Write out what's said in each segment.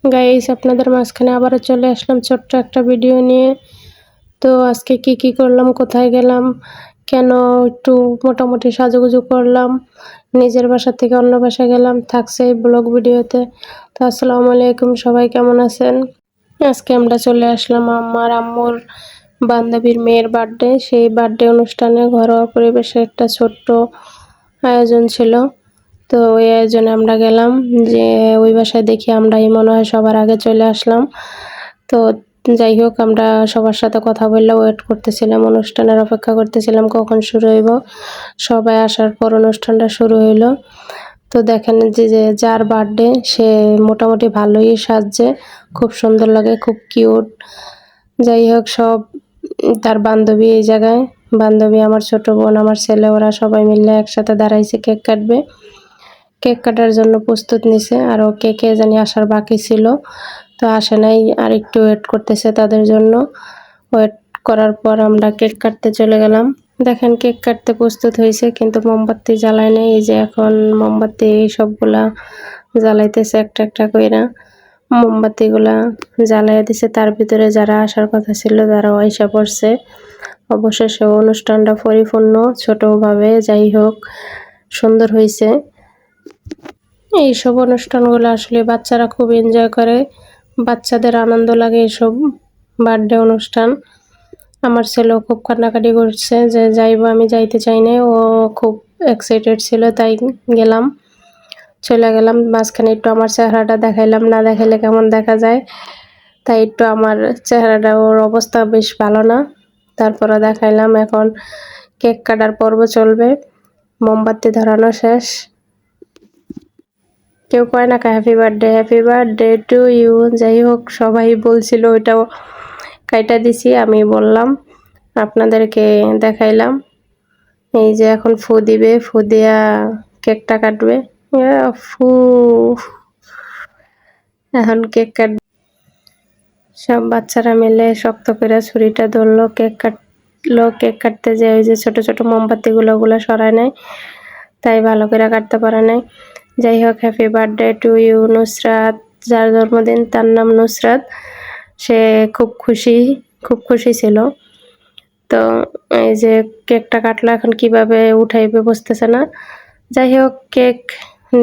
Guys, আপনাদের মাঝখানে আবারও চলে আসলাম ছোট্ট একটা ভিডিও নিয়ে। তো আজকে কি করলাম, কোথায় গেলাম, কেন একটু মোটামুটি সাজুগুজু করলাম, নিজের বাসা থেকে অন্য বাসায় গেলাম, থাকছে এই ব্লগ ভিডিওতে। তো আসসালামু আলাইকুম, সবাই কেমন আছেন? আজকে আমরা চলে আসলাম আমার আম্মুর বান্ধবীর মেয়ের বার্থডে। সেই বার্থডে অনুষ্ঠানে ঘরোয়া পরিবেশে একটা ছোট্ট আয়োজন ছিল। তো ওই আয়োজনে আমরা গেলাম, যে ওই বাসায় দেখি আমরাই মনে হয় সবার আগে চলে আসলাম। তো যাই হোক, আমরা সবার সাথে কথা বললে ওয়েট করতেছিলাম, অনুষ্ঠানের অপেক্ষা করতেছিলাম কখন শুরু হইব। সবাই আসার পর অনুষ্ঠানটা শুরু হইলো। তো দেখেন যে যার বার্থডে সে মোটামুটি ভালোই সাজছে, খুব সুন্দর লাগে, খুব কিউট। যাই হোক, সব তার বান্ধবী এই জায়গায়, বান্ধবী, আমার ছোট বোন, আমার ছেলে, ওরা সবাই মিলে একসাথে দাঁড়াইছে কেক কাটবে। কেক কাটার জন্য প্রস্তুত নিছে, আরও কে কে জানি আসার বাকি ছিল, তো আসে নাই, আর একটু ওয়েট করতেছে তাদের জন্য। ওয়েট করার পর আমরা কেক কাটতে চলে গেলাম। দেখেন কেক কাটতে প্রস্তুত হয়েছে, কিন্তু মোমবাতি জ্বালায় নেই। এই যে এখন মোমবাতি সবগুলা জ্বালাইতেছে একটা একটা কইরা, মোমবাতিগুলা জ্বালাইয়া দিছে। তার ভিতরে যারা আসার কথা ছিল তারাও আইসা পড়ছে। অবশেষে অনুষ্ঠানটা পরিপূর্ণ, ছোটভাবে, যাই হোক সুন্দর হয়েছে। এইসব অনুষ্ঠানগুলো আসলে বাচ্চারা খুব এনজয় করে, বাচ্চাদের আনন্দ লাগে এইসব বার্থডে অনুষ্ঠান। আমার ছেলেও খুব কান্নাকাটি করছে যে যাইবো, আমি যাইতে চাই না, ও খুব এক্সাইটেড ছিল, তাই গেলাম, চলে গেলাম। মাঝখানে একটু আমার চেহারাটা দেখাইলাম, না দেখাইলে কেমন দেখা যায়, তাই একটু আমার চেহারাটা, ওর অবস্থা বেশ ভালো না, তারপরে দেখাইলাম। এখন কেক কাটার পর্ব চলবে, মোমবাতি ধরানো শেষ। কেউ কয় না হ্যাপি বার্থডে টু ইউ। যাই হোক, সবাই বলছিল, ওইটাও কাইটা দিছি, আমি বললাম, আপনাদেরকে দেখাইলাম। এই যে এখন ফু দিবে, ফু দিয়া কেকটা কাটবে। ফু, এখন কেক কাটবে। সব বাচ্চারা মিলে শক্ত করে ছুরিটা ধরলো, কেক কাটলো। কেক কাটতে যে ওই যে ছোট ছোট মোমবাতিগুলো সরায় নেয়, তাই ভালো করে কাটতে পারে নাই। যাই হোক, happy birthday to you Nusrat. যার জন্মদিন তার নাম নুসরাত। সে খুব খুশি ছিল। তো এই যে কেকটা কাটলো, এখন কিভাবে উঠাইবে বুঝতেছে না। যাই হোক, কেক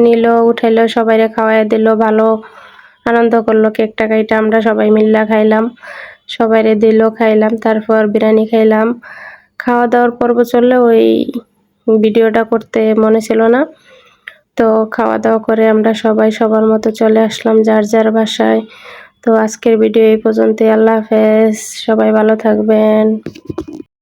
নিল, উঠাইলো, সবাইরে খাওয়াই দিল, ভালো আনন্দ করলো। কেকটা কাইটা আমরা সবাই মিল্লা খাইলাম, সবাইরে দিল, খাইলাম, তারপর বিরিয়ানি খাইলাম। খাওয়া দাওয়ার পর্ব চললে ওই ভিডিওটা করতে মনে ছিল না। তো খাওয়া দাওয়া করে আমরা সবাই সবার মতো চলে আসলাম যার যার বাসায়। তো আজকের ভিডিও এই পর্যন্তই। আল্লাহ হাফেজ, সবাই ভালো থাকবেন।